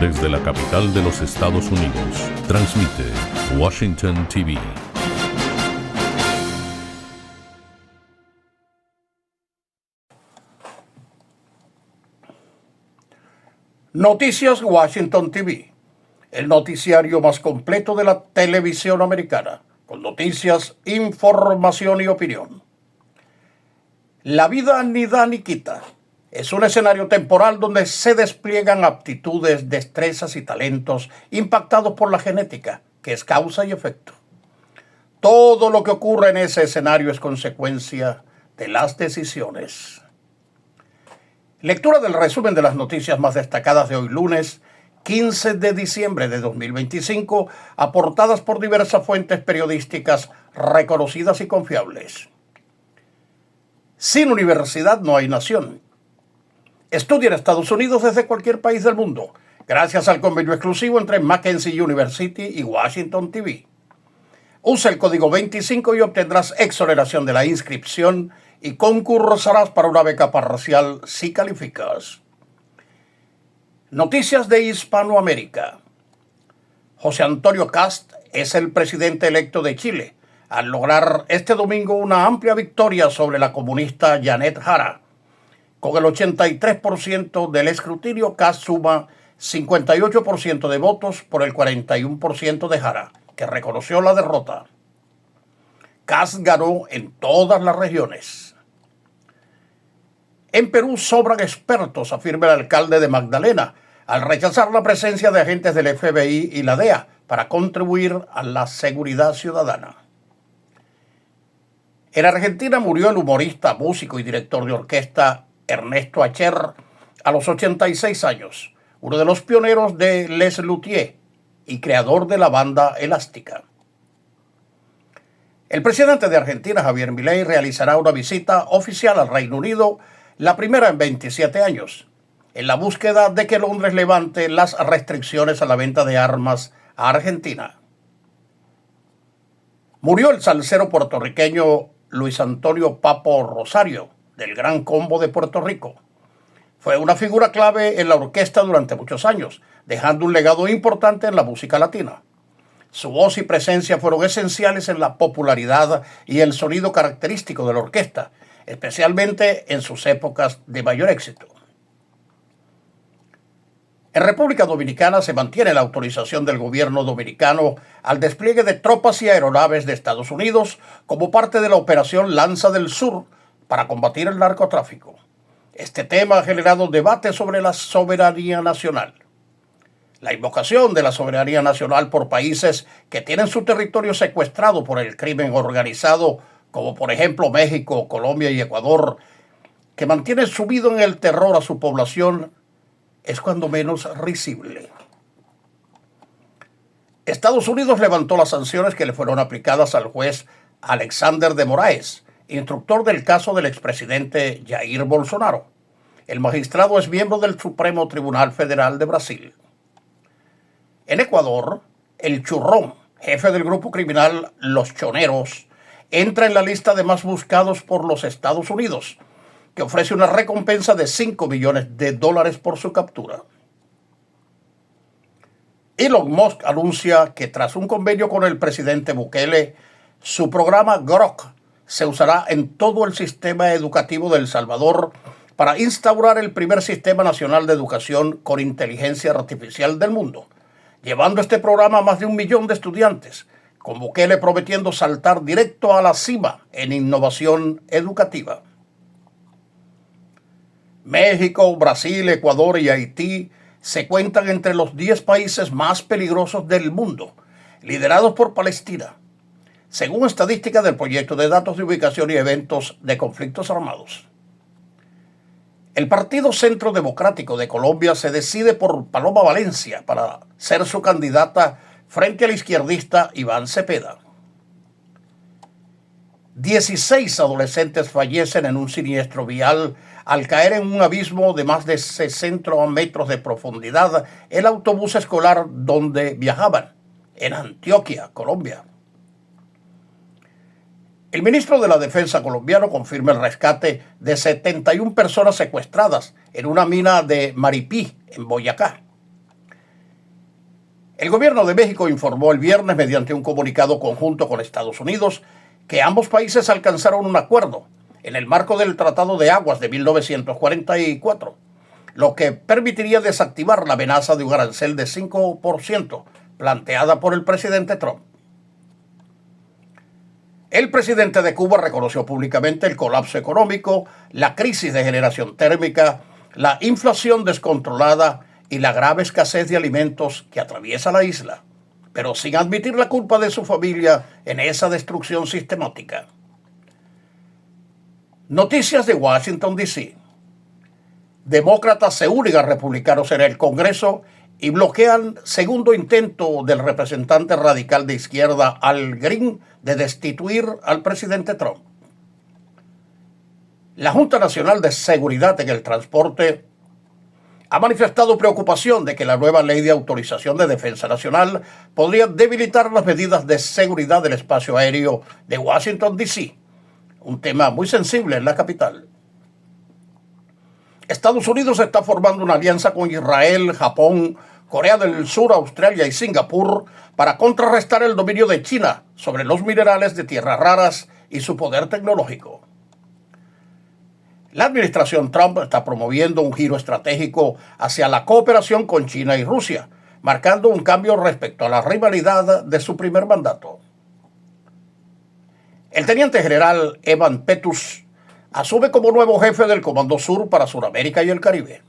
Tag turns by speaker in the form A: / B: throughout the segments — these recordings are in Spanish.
A: Desde la capital de los Estados Unidos, transmite Washington TV.
B: Noticias Washington TV, el noticiario más completo de la televisión americana, con noticias, información y opinión. La vida ni da ni quita. Es un escenario temporal donde se despliegan aptitudes, destrezas y talentos impactados por la genética, que es causa y efecto. Todo lo que ocurre en ese escenario es consecuencia de las decisiones. Lectura del resumen de las noticias más destacadas de hoy lunes, 15 de diciembre de 2025, aportadas por diversas fuentes periodísticas reconocidas y confiables. Sin universidad no hay nación. Estudia en Estados Unidos desde cualquier país del mundo, gracias al convenio exclusivo entre Mackenzie University y Washington TV. Usa el código 25 y obtendrás exoneración de la inscripción y concursarás para una beca parcial si calificas. Noticias de Hispanoamérica. José Antonio Kast es el presidente electo de Chile, al lograr este domingo una amplia victoria sobre la comunista Janet Jara. Con el 83% del escrutinio, Kast suma 58% de votos por el 41% de Jara, que reconoció la derrota. Kast ganó en todas las regiones. En Perú sobran expertos, afirma el alcalde de Magdalena, al rechazar la presencia de agentes del FBI y la DEA para contribuir a la seguridad ciudadana. En Argentina murió el humorista, músico y director de orquesta Ernesto Acher a los 86 años, uno de los pioneros de Les Luthiers y creador de la banda Elástica. El presidente de Argentina, Javier Milei, realizará una visita oficial al Reino Unido, la primera en 27 años, en la búsqueda de que Londres levante las restricciones a la venta de armas a Argentina. Murió el salsero puertorriqueño Luis Antonio Papo Rosario, del Gran Combo de Puerto Rico. Fue una figura clave en la orquesta durante muchos años, dejando un legado importante en la música latina. Su voz y presencia fueron esenciales en la popularidad y el sonido característico de la orquesta, especialmente en sus épocas de mayor éxito. En República Dominicana se mantiene la autorización del gobierno dominicano al despliegue de tropas y aeronaves de Estados Unidos como parte de la operación Lanza del Sur para combatir el narcotráfico. Este tema ha generado debate sobre la soberanía nacional. La invocación de la soberanía nacional por países que tienen su territorio secuestrado por el crimen organizado, como por ejemplo México, Colombia y Ecuador, que mantiene sumido en el terror a su población, es cuando menos risible. Estados Unidos levantó las sanciones que le fueron aplicadas al juez Alexander de Moraes, instructor del caso del expresidente Jair Bolsonaro. El magistrado es miembro del Supremo Tribunal Federal de Brasil. En Ecuador, el Churrón, jefe del grupo criminal Los Choneros, entra en la lista de más buscados por los Estados Unidos, que ofrece una recompensa de $5 millones por su captura. Elon Musk anuncia que tras un convenio con el presidente Bukele, su programa Grok se usará en todo el sistema educativo de El Salvador para instaurar el primer sistema nacional de educación con inteligencia artificial del mundo, llevando este programa a más de 1 millón de estudiantes, con Bukele prometiendo saltar directo a la cima en innovación educativa. México, Brasil, Ecuador y Haití se cuentan entre los 10 países más peligrosos del mundo, liderados por Palestina, según estadísticas del proyecto de datos de ubicación y eventos de conflictos armados. El Partido Centro Democrático de Colombia se decide por Paloma Valencia para ser su candidata frente al izquierdista Iván Cepeda. 16 adolescentes fallecen en un siniestro vial al caer en un abismo de más de 60 metros de profundidad el autobús escolar donde viajaban, en Antioquia, Colombia. El ministro de la Defensa colombiano confirma el rescate de 71 personas secuestradas en una mina de Maripí, en Boyacá. El gobierno de México informó el viernes mediante un comunicado conjunto con Estados Unidos que ambos países alcanzaron un acuerdo en el marco del Tratado de Aguas de 1944, lo que permitiría desactivar la amenaza de un arancel de 5% planteada por el presidente Trump. El presidente de Cuba reconoció públicamente el colapso económico, la crisis de generación térmica, la inflación descontrolada y la grave escasez de alimentos que atraviesa la isla, pero sin admitir la culpa de su familia en esa destrucción sistemática. Noticias de Washington, D.C. Demócratas se unen a republicanos en el Congreso y bloquean segundo intento del representante radical de izquierda Al Green de destituir al presidente Trump. La Junta Nacional de Seguridad en el Transporte ha manifestado preocupación de que la nueva ley de autorización de defensa nacional podría debilitar las medidas de seguridad del espacio aéreo de Washington, D.C., un tema muy sensible en la capital. Estados Unidos está formando una alianza con Israel, Japón, Corea del Sur, Australia y Singapur para contrarrestar el dominio de China sobre los minerales de tierras raras y su poder tecnológico. La administración Trump está promoviendo un giro estratégico hacia la cooperación con China y Rusia, marcando un cambio respecto a la rivalidad de su primer mandato. El teniente general Evan Petus asume como nuevo jefe del Comando Sur para Sudamérica y el Caribe.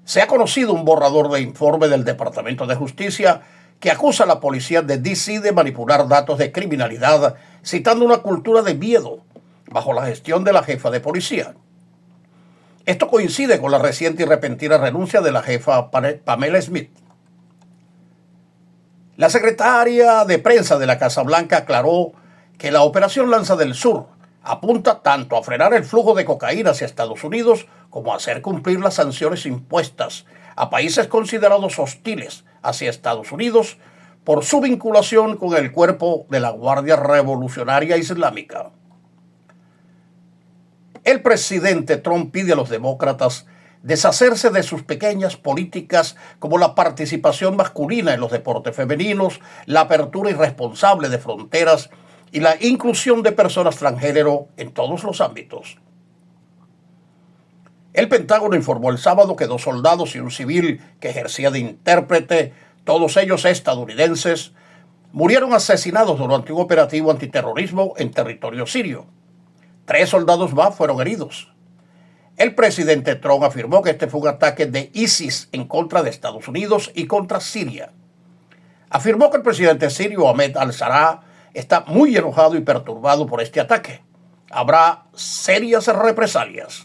B: Se ha conocido un borrador de informe del Departamento de Justicia que acusa a la policía de D.C. de manipular datos de criminalidad, citando una cultura de miedo bajo la gestión de la jefa de policía. Esto coincide con la reciente y repentina renuncia de la jefa Pamela Smith. La secretaria de prensa de la Casa Blanca aclaró que la Operación Lanza del Sur apunta tanto a frenar el flujo de cocaína hacia Estados Unidos como a hacer cumplir las sanciones impuestas a países considerados hostiles hacia Estados Unidos por su vinculación con el cuerpo de la Guardia Revolucionaria Islámica. El presidente Trump pide a los demócratas deshacerse de sus pequeñas políticas como la participación masculina en los deportes femeninos, la apertura irresponsable de fronteras y la inclusión de personas transgénero en todos los ámbitos. El Pentágono informó el sábado que 2 soldados y un civil que ejercía de intérprete, todos ellos estadounidenses, murieron asesinados durante un operativo antiterrorismo en territorio sirio. 3 soldados más fueron heridos. El presidente Trump afirmó que este fue un ataque de ISIS en contra de Estados Unidos y contra Siria. Afirmó que el presidente sirio Ahmed al-Sharaa está muy enojado y perturbado por este ataque. Habrá serias represalias.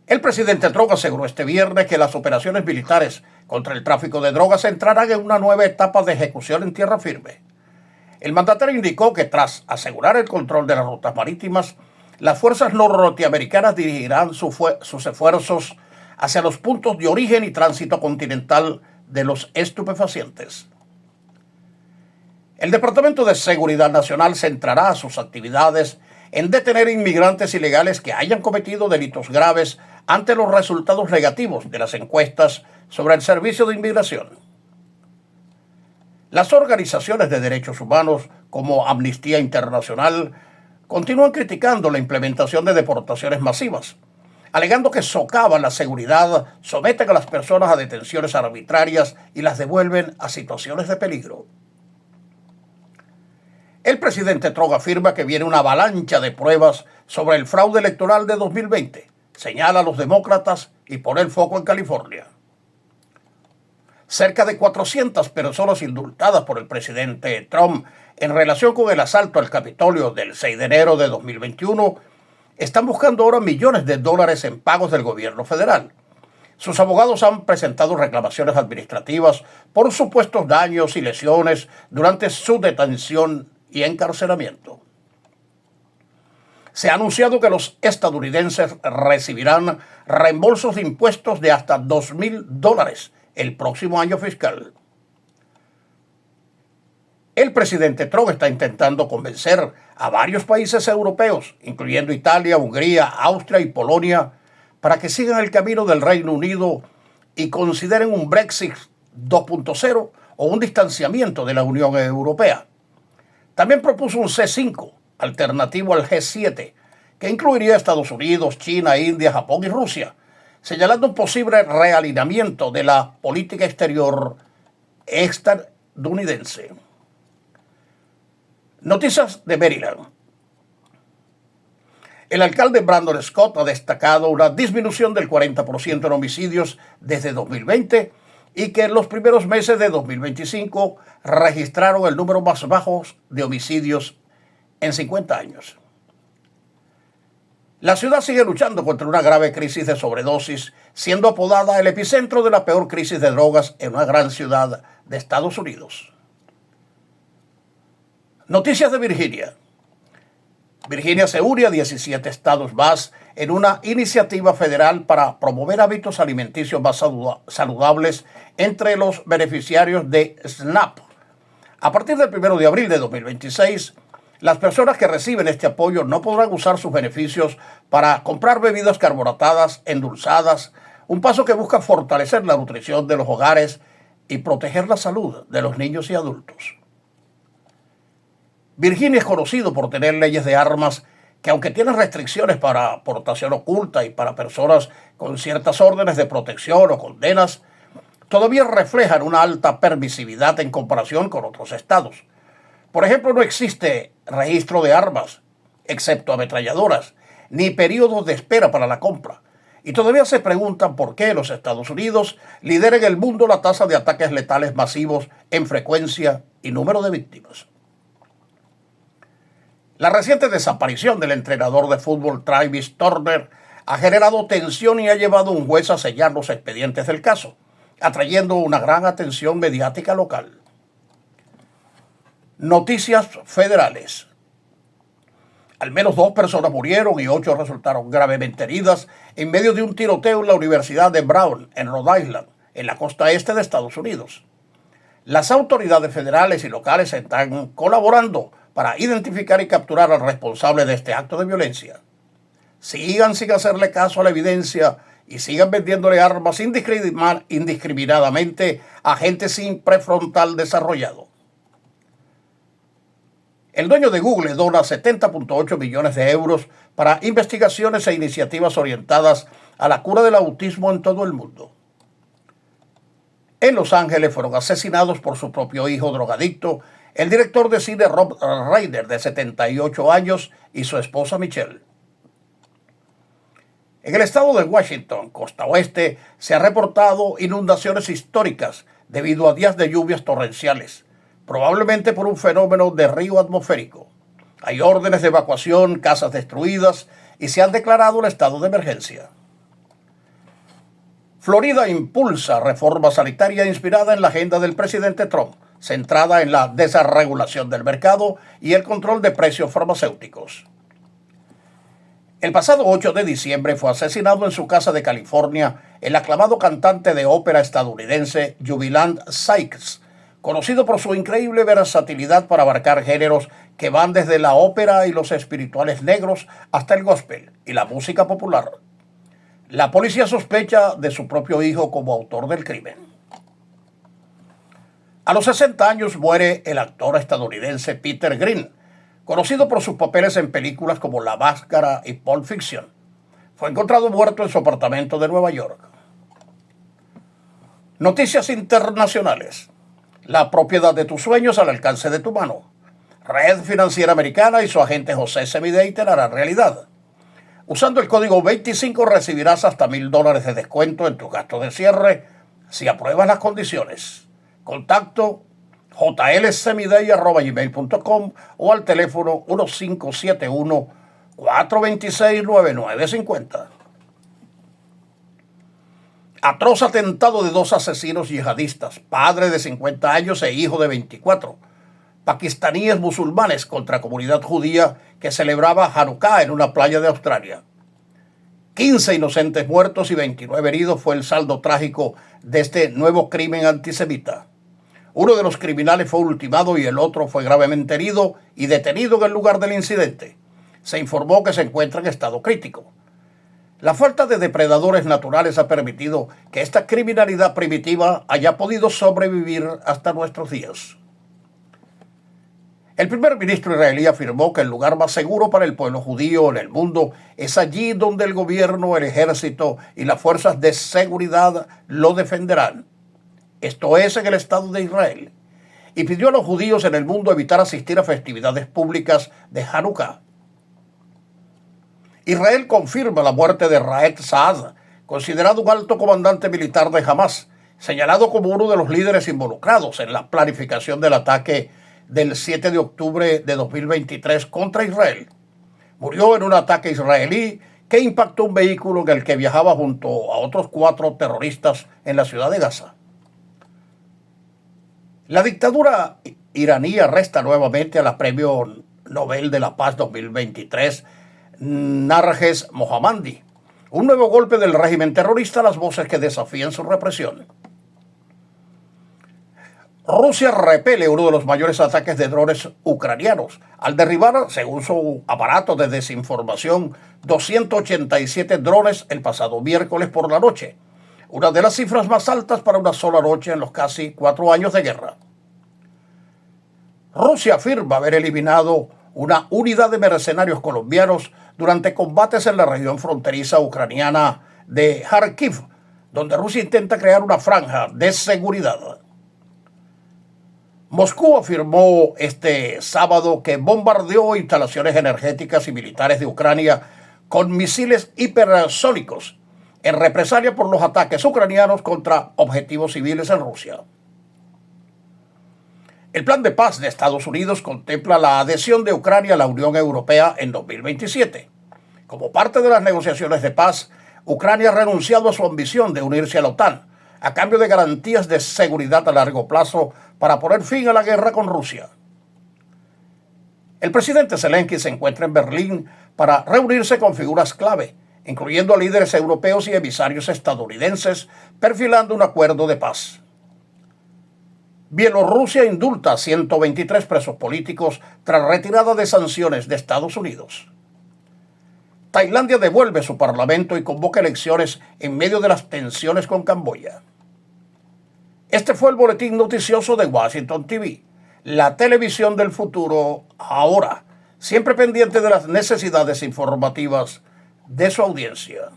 B: El presidente Trump aseguró este viernes que las operaciones militares contra el tráfico de drogas entrarán en una nueva etapa de ejecución en tierra firme. El mandatario indicó que tras asegurar el control de las rutas marítimas, las fuerzas norteamericanas dirigirán sus esfuerzos hacia los puntos de origen y tránsito continental de los estupefacientes. El Departamento de Seguridad Nacional centrará sus actividades en detener inmigrantes ilegales que hayan cometido delitos graves ante los resultados negativos de las encuestas sobre el servicio de inmigración. Las organizaciones de derechos humanos como Amnistía Internacional continúan criticando la implementación de deportaciones masivas, alegando que socavan la seguridad, someten a las personas a detenciones arbitrarias y las devuelven a situaciones de peligro. El presidente Trump afirma que viene una avalancha de pruebas sobre el fraude electoral de 2020, señala a los demócratas y pone el foco en California. Cerca de 400 personas indultadas por el presidente Trump en relación con el asalto al Capitolio del 6 de enero de 2021 están buscando ahora millones de dólares en pagos del gobierno federal. Sus abogados han presentado reclamaciones administrativas por supuestos daños y lesiones durante su detención y encarcelamiento. Se ha anunciado que los estadounidenses recibirán reembolsos de impuestos de hasta $2,000 el próximo año fiscal. El presidente Trump está intentando convencer a varios países europeos, incluyendo Italia, Hungría, Austria y Polonia, para que sigan el camino del Reino Unido y consideren un Brexit 2.0 o un distanciamiento de la Unión Europea. También propuso un C5, alternativo al G7, que incluiría Estados Unidos, China, India, Japón y Rusia, señalando un posible realineamiento de la política exterior estadounidense. Noticias de Maryland. El alcalde Brandon Scott ha destacado una disminución del 40% en homicidios desde 2020 y que en los primeros meses de 2025 registraron el número más bajo de homicidios en 50 años. La ciudad sigue luchando contra una grave crisis de sobredosis, siendo apodada el epicentro de la peor crisis de drogas en una gran ciudad de Estados Unidos. Noticias de Virginia. Virginia se une a 17 estados más en una iniciativa federal para promover hábitos alimenticios más saludables entre los beneficiarios de SNAP. A partir del 1 de abril de 2026, las personas que reciben este apoyo no podrán usar sus beneficios para comprar bebidas carbonatadas, endulzadas, un paso que busca fortalecer la nutrición de los hogares y proteger la salud de los niños y adultos. Virginia es conocido por tener leyes de armas que, aunque tienen restricciones para portación oculta y para personas con ciertas órdenes de protección o condenas, todavía reflejan una alta permisividad en comparación con otros estados. Por ejemplo, no existe registro de armas, excepto ametralladoras, ni periodos de espera para la compra. Y todavía se preguntan por qué los Estados Unidos lidera en el mundo la tasa de ataques letales masivos en frecuencia y número de víctimas. La reciente desaparición del entrenador de fútbol Travis Turner ha generado tensión y ha llevado a un juez a sellar los expedientes del caso, atrayendo una gran atención mediática local. Noticias federales. Al menos 2 personas murieron y 8 resultaron gravemente heridas en medio de un tiroteo en la Universidad de Brown, en Rhode Island, en la costa este de Estados Unidos. Las autoridades federales y locales están colaborando para identificar y capturar al responsable de este acto de violencia. Sigan sin hacerle caso a la evidencia y sigan vendiéndole armas indiscriminadamente a gente sin prefrontal desarrollado. El dueño de Google dona 70.8 millones de euros para investigaciones e iniciativas orientadas a la cura del autismo en todo el mundo. En Los Ángeles fueron asesinados por su propio hijo drogadicto el director de cine Rob Reiner, de 78 años, y su esposa Michelle. En el estado de Washington, costa oeste, se han reportado inundaciones históricas debido a días de lluvias torrenciales, probablemente por un fenómeno de río atmosférico. Hay órdenes de evacuación, casas destruidas y se han declarado el estado de emergencia. Florida impulsa reforma sanitaria inspirada en la agenda del presidente Trump, centrada en la desregulación del mercado y el control de precios farmacéuticos. El pasado 8 de diciembre fue asesinado en su casa de California el aclamado cantante de ópera estadounidense Jubilant Sykes, conocido por su increíble versatilidad para abarcar géneros que van desde la ópera y los espirituales negros hasta el gospel y la música popular. La policía sospecha de su propio hijo como autor del crimen. A los 60 años muere el actor estadounidense Peter Green, conocido por sus papeles en películas como La Máscara y Pulp Fiction. Fue encontrado muerto en su apartamento de Nueva York. Noticias internacionales. La propiedad de tus sueños al alcance de tu mano. Red Financiera Americana y su agente José Semidey te la harán realidad. Usando el código 25 recibirás hasta $1,000 de descuento en tus gastos de cierre si apruebas las condiciones. Contacto jlsemidey@gmail.com o al teléfono 1571-426-9950. Atroz atentado de 2 asesinos yihadistas, padre de 50 años e hijo de 24, pakistaníes musulmanes contra comunidad judía que celebraba Hanukkah en una playa de Australia. 15 inocentes muertos y 29 heridos fue el saldo trágico de este nuevo crimen antisemita. Uno de los criminales fue ultimado y el otro fue gravemente herido y detenido en el lugar del incidente. Se informó que se encuentra en estado crítico. La falta de depredadores naturales ha permitido que esta criminalidad primitiva haya podido sobrevivir hasta nuestros días. El primer ministro israelí afirmó que el lugar más seguro para el pueblo judío en el mundo es allí donde el gobierno, el ejército y las fuerzas de seguridad lo defenderán. Esto es en el Estado de Israel. Y pidió a los judíos en el mundo evitar asistir a festividades públicas de Hanukkah. Israel confirma la muerte de Raed Saad, considerado un alto comandante militar de Hamas, señalado como uno de los líderes involucrados en la planificación del ataque del 7 de octubre de 2023 contra Israel. Murió en un ataque israelí que impactó un vehículo en el que viajaba junto a otros 4 terroristas en la ciudad de Gaza. La dictadura iraní arresta nuevamente a la Premio Nobel de la Paz 2023, Narges Mohammadi. Un nuevo golpe del régimen terrorista a las voces que desafían su represión. Rusia repele uno de los mayores ataques de drones ucranianos al derribar, según su aparato de desinformación, 287 drones el pasado miércoles por la noche, una de las cifras más altas para una sola noche en los casi 4 años de guerra. Rusia afirma haber eliminado una unidad de mercenarios colombianos durante combates en la región fronteriza ucraniana de Kharkiv, donde Rusia intenta crear una franja de seguridad. Moscú afirmó este sábado que bombardeó instalaciones energéticas y militares de Ucrania con misiles hipersónicos en represalia por los ataques ucranianos contra objetivos civiles en Rusia. El plan de paz de Estados Unidos contempla la adhesión de Ucrania a la Unión Europea en 2027. Como parte de las negociaciones de paz, Ucrania ha renunciado a su ambición de unirse a la OTAN, a cambio de garantías de seguridad a largo plazo para poner fin a la guerra con Rusia. El presidente Zelensky se encuentra en Berlín para reunirse con figuras clave, incluyendo a líderes europeos y emisarios estadounidenses, perfilando un acuerdo de paz. Bielorrusia indulta a 123 presos políticos tras retirada de sanciones de Estados Unidos. Tailandia devuelve su parlamento y convoca elecciones en medio de las tensiones con Camboya. Este fue el boletín noticioso de Washington TV, la televisión del futuro ahora, siempre pendiente de las necesidades informativas de su audiencia.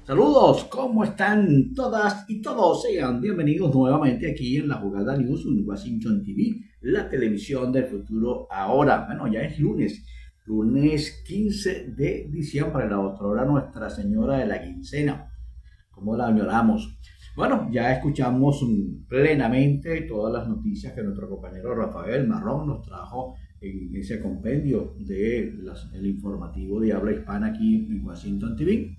C: Saludos, ¿cómo están todas y todos? Sean bienvenidos nuevamente aquí en La Jugada News en Washington TV, la televisión del futuro ahora. Bueno, ya es lunes 15 de diciembre, la otra hora Nuestra Señora de la Quincena. ¿Cómo la añoramos? Bueno, ya escuchamos plenamente todas las noticias que nuestro compañero Rafael Marrón nos trajo en ese compendio del informativo de habla hispana aquí en Washington TV.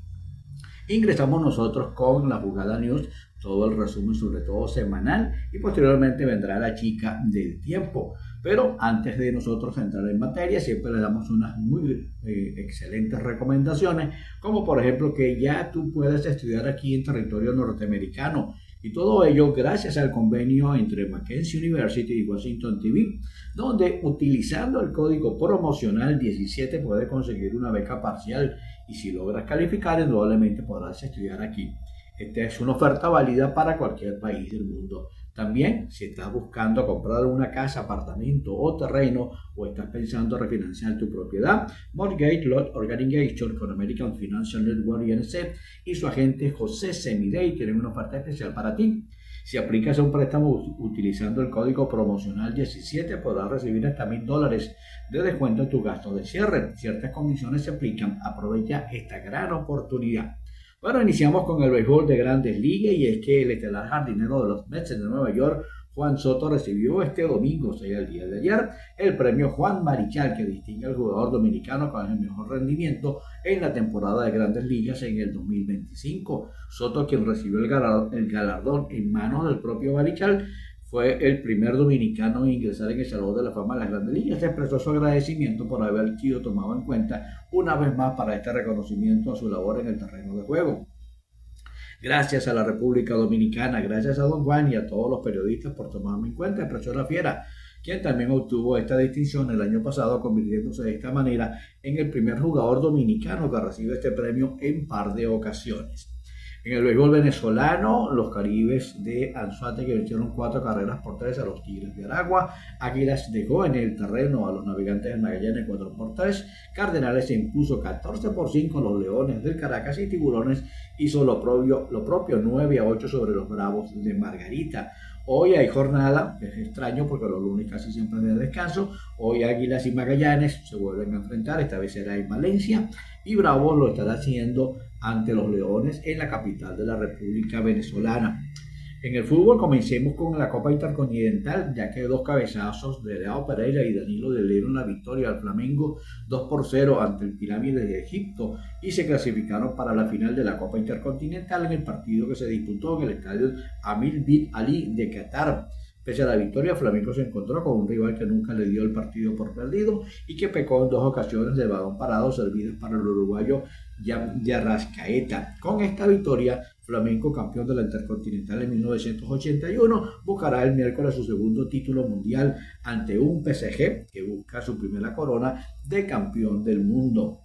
C: Ingresamos nosotros con La Jugada News, todo el resumen, sobre todo semanal, y posteriormente vendrá la chica del tiempo. Pero antes de nosotros entrar en materia, siempre le damos unas muy excelentes recomendaciones, como por ejemplo que ya tú puedes estudiar aquí en territorio norteamericano, y todo ello gracias al convenio entre Mackenzie University y Washington TV, donde utilizando el código promocional 17 puedes conseguir una beca parcial, y si logras calificar, indudablemente podrás estudiar aquí. Esta es una oferta válida para cualquier país del mundo. También, si estás buscando comprar una casa, apartamento o terreno, o estás pensando refinanciar tu propiedad, Mortgage Lot Organization con American Financial Network INC y su agente José Semidey tienen una oferta especial para ti. Si aplicas un préstamo utilizando el código promocional 17, podrás recibir hasta $1,000 de descuento en tu gasto de cierre. Ciertas condiciones se aplican. Aprovecha esta gran oportunidad. Bueno, iniciamos con el béisbol de Grandes Ligas, y es que el estelar jardinero de los Mets de Nueva York, Juan Soto, recibió este domingo, o sea, el día de ayer, el premio Juan Marichal, que distingue al jugador dominicano con el mejor rendimiento en la temporada de Grandes Ligas en el 2025. Soto, quien recibió el galardón en manos del propio Marichal, fue el primer dominicano en ingresar en el Salón de la Fama de las Grandes Ligas. Se expresó su agradecimiento por haber sido tomado en cuenta una vez más para este reconocimiento a su labor en el terreno de juego. Gracias a la República Dominicana, gracias a Don Juan y a todos los periodistas por tomarme en cuenta. Expresó la Fiera, quien también obtuvo esta distinción el año pasado, convirtiéndose de esta manera en el primer jugador dominicano que recibe este premio en par de ocasiones. En el béisbol venezolano, los Caribes de Anzoátegui vencieron 4-3 a los Tigres de Aragua. Águilas dejó en el terreno a los Navegantes de Magallanes 4-3. Cardenales se impuso 14-5 a los Leones del Caracas y Tiburones hizo lo propio 9-8 sobre los Bravos de Margarita. Hoy hay jornada, es extraño porque los lunes casi siempre es de descanso. Hoy Águilas y Magallanes se vuelven a enfrentar, esta vez será en Valencia, y Bravos lo estará haciendo ante los Leones en la capital de la República Venezolana. En el fútbol comencemos con la Copa Intercontinental, ya que dos cabezazos de Leao Pereira y Danilo le dieron la victoria al Flamengo 2-0 ante el Pirámide de Egipto y se clasificaron para la final de la Copa Intercontinental en el partido que se disputó en el estadio Amir Bin Ali de Qatar. Pese a la victoria, Flamengo se encontró con un rival que nunca le dio el partido por perdido y que pecó en dos ocasiones de balón parado servidas para el uruguayo Arrascaeta. Con esta victoria, Flamengo, campeón de la Intercontinental en 1981, buscará el miércoles su segundo título mundial ante un PSG que busca su primera corona de campeón del mundo.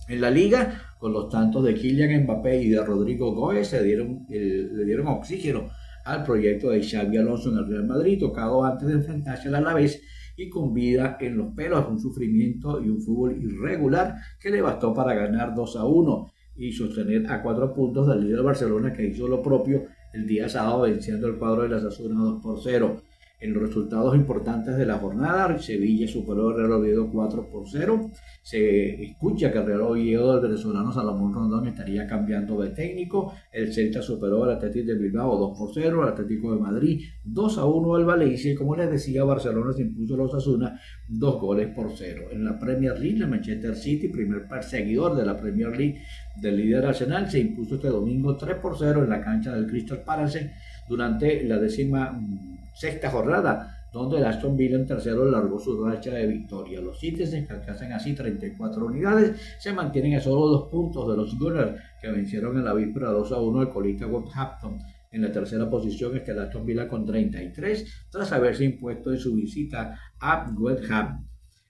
C: En la liga, con los tantos de Kylian Mbappé y de Rodrigo Goes, le dieron oxígeno al proyecto de Xabi Alonso en el Real Madrid, tocado antes de enfrentarse al Alavés y con vida en los pelos, un sufrimiento y un fútbol irregular que le bastó para ganar 2-1 y sostener a 4 puntos del líder Barcelona, que hizo lo propio el día sábado venciendo el cuadro de la Osasuna 2-0. En los resultados importantes de la jornada, Sevilla superó al Real Oviedo 4-0. Se escucha que el Real Oviedo del venezolano Salomón Rondón estaría cambiando de técnico. El Celta superó al Atlético de Bilbao 2-0, al Atlético de Madrid 2-1 al Valencia y, como les decía, Barcelona se impuso a los Osasuna 2-0. En la Premier League, el Manchester City, primer perseguidor de la Premier League del líder Arsenal, se impuso este domingo 3-0 en la cancha del Crystal Palace durante la 16ª jornada, donde el Aston Villa en tercero largó su racha de victoria. Los Citizens, que alcanzan así 34 unidades, se mantienen a solo 2 puntos de los Gunners, que vencieron en la víspera 2-1 al colista Wolverhampton. En la tercera posición está el Aston Villa con 33, tras haberse impuesto en su visita a West Ham.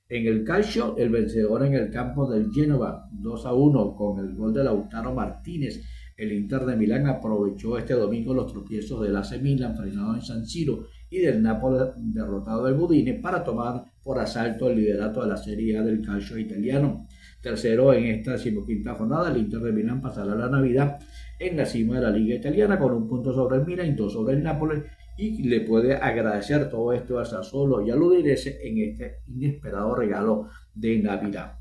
C: En el calcio, el vencedor en el campo del Génova 2-1 con el gol de Lautaro Martínez. El Inter de Milán aprovechó este domingo los tropiezos del AC Milan frenado en San Siro y del Napoli derrotado del Udine para tomar por asalto el liderato de la Serie A del calcio italiano. Tercero en esta 15ª jornada, el Inter de Milán pasará la Navidad en la cima de la Liga Italiana con 1 punto sobre el Milan y 2 sobre el Napoli, y le puede agradecer todo esto al Sassuolo y al Udinese en este inesperado regalo de Navidad.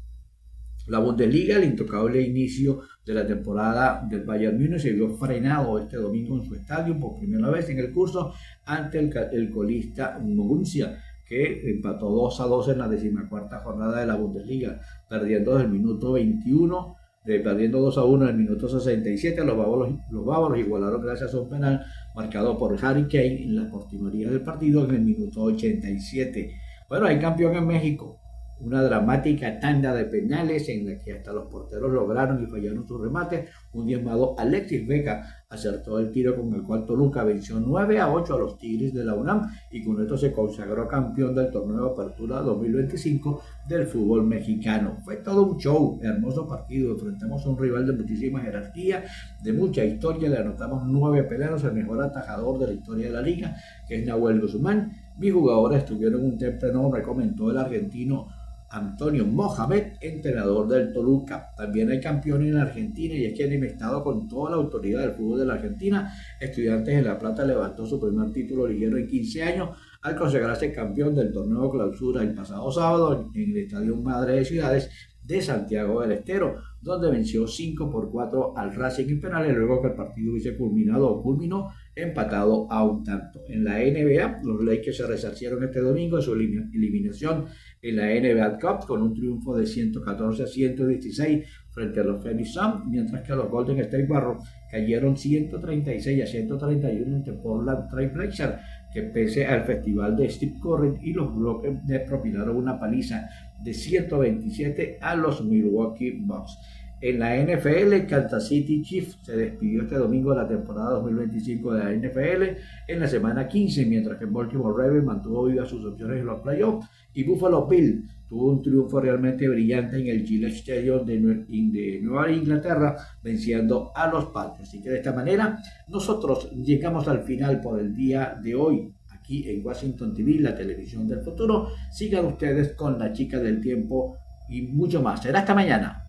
C: La Bundesliga, el intocable inicio de la temporada del Bayern Múnich, se vio frenado este domingo en su estadio por primera vez en el curso ante el colista Borussia, que empató 2-2 en la 14ª jornada de la Bundesliga, perdiendo desde el minuto 21, perdiendo 2-1 en el minuto 67. Los bávaros igualaron gracias a un penal marcado por Harry Kane en la postrimería del partido en el minuto 87. Bueno, hay campeón en México. Una dramática tanda de penales en la que hasta los porteros lograron y fallaron sus remates. Un diezmado Alexis Vega acertó el tiro con el cual Toluca venció 9-8 a los Tigres de la UNAM y con esto se consagró campeón del torneo de apertura 2025 del fútbol mexicano. Fue todo un show, hermoso partido. Enfrentamos a un rival de muchísima jerarquía, de mucha historia. Le anotamos 9 peleros, el mejor atajador de la historia de la liga, que es Nahuel Guzmán. Mis jugadores tuvieron un temple enorme, comentó el argentino Antonio Mohamed, entrenador del Toluca. También hay campeones en Argentina, y es que han inventado con toda la autoridad del fútbol de la Argentina. Estudiantes de La Plata levantó su primer título liguero en 15 años al consagrarse campeón del torneo clausura el pasado sábado en el Estadio Madre de Ciudades de Santiago del Estero, donde venció 5-4 al Racing en penales, luego que el partido culminó empatado a un tanto. En la NBA, los Lakers se resarcieron este domingo de su eliminación en la NBA Cup con un triunfo de 114-116 frente a los Phoenix Suns, mientras que los Golden State Warriors cayeron 136-131 ante Portland Trail Blazers, que pese al festival de Steve Curry y los bloques propinaron una paliza de 127 a los Milwaukee Bucks. En la NFL, Kansas City Chiefs se despidió este domingo de la temporada 2025 de la NFL en la semana 15, mientras que Baltimore Ravens mantuvo vivas sus opciones en los playoffs y Buffalo Bills tuvo un triunfo realmente brillante en el Gillette Stadium de Nueva Inglaterra, venciendo a los Patriots. Así que de esta manera nosotros llegamos al final por el día de hoy aquí en Washington TV, la televisión del futuro. Sigan ustedes con La Chica del Tiempo y mucho más. Será hasta mañana.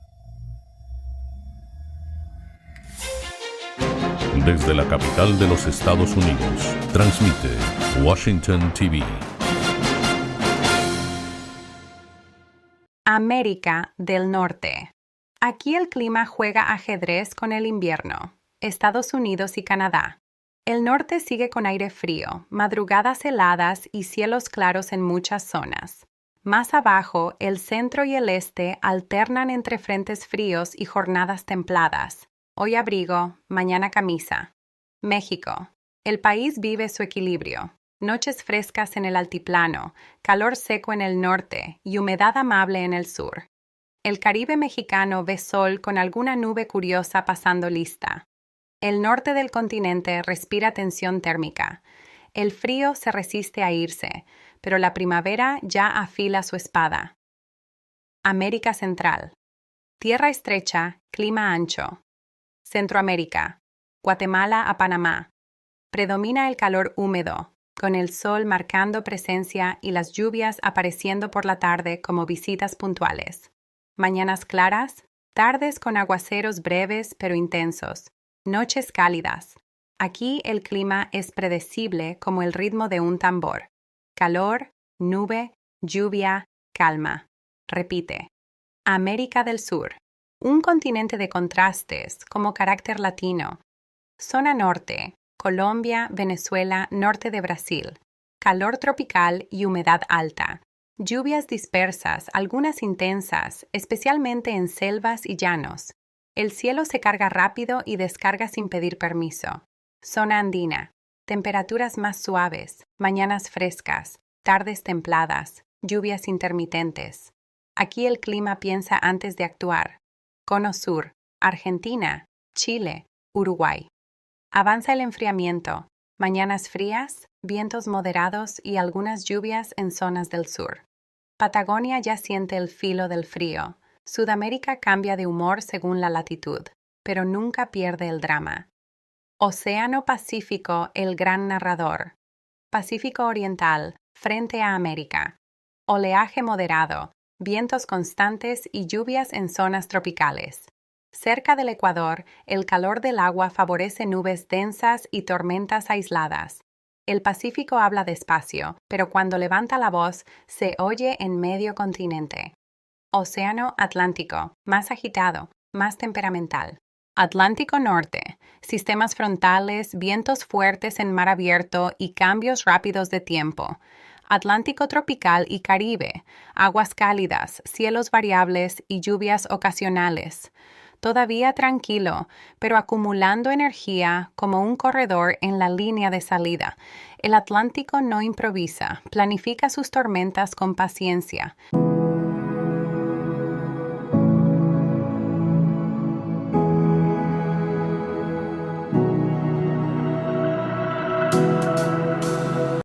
A: Desde la capital de los Estados Unidos, transmite Washington TV.
D: América del Norte. Aquí el clima juega ajedrez con el invierno. Estados Unidos y Canadá. El norte sigue con aire frío, madrugadas heladas y cielos claros en muchas zonas. Más abajo, el centro y el este alternan entre frentes fríos y jornadas templadas. Hoy abrigo, mañana camisa. México. El país vive su equilibrio. Noches frescas en el altiplano, calor seco en el norte y humedad amable en el sur. El Caribe mexicano ve sol con alguna nube curiosa pasando lista. El norte del continente respira tensión térmica. El frío se resiste a irse, pero la primavera ya afila su espada. América Central. Tierra estrecha, clima ancho. Centroamérica. Guatemala a Panamá. Predomina el calor húmedo, con el sol marcando presencia y las lluvias apareciendo por la tarde como visitas puntuales. Mañanas claras, tardes con aguaceros breves pero intensos, noches cálidas. Aquí el clima es predecible como el ritmo de un tambor. Calor, nube, lluvia, calma. Repite. América del Sur. Un continente de contrastes como carácter latino. Zona norte. Colombia, Venezuela, norte de Brasil. Calor tropical y humedad alta. Lluvias dispersas, algunas intensas, especialmente en selvas y llanos. El cielo se carga rápido y descarga sin pedir permiso. Zona andina. Temperaturas más suaves, mañanas frescas, tardes templadas, lluvias intermitentes. Aquí el clima piensa antes de actuar. Cono Sur, Argentina, Chile, Uruguay. Avanza el enfriamiento, mañanas frías, vientos moderados y algunas lluvias en zonas del sur. Patagonia ya siente el filo del frío. Sudamérica cambia de humor según la latitud, pero nunca pierde el drama. Océano Pacífico, el gran narrador. Pacífico Oriental, frente a América. Oleaje moderado, vientos constantes y lluvias en zonas tropicales. Cerca del Ecuador, el calor del agua favorece nubes densas y tormentas aisladas. El Pacífico habla despacio, pero cuando levanta la voz, se oye en medio continente. Océano Atlántico, más agitado, más temperamental. Atlántico Norte, sistemas frontales, vientos fuertes en mar abierto y cambios rápidos de tiempo. Atlántico tropical y Caribe, aguas cálidas, cielos variables y lluvias ocasionales. Todavía tranquilo, pero acumulando energía como un corredor en la línea de salida. El Atlántico no improvisa, planifica sus tormentas con paciencia.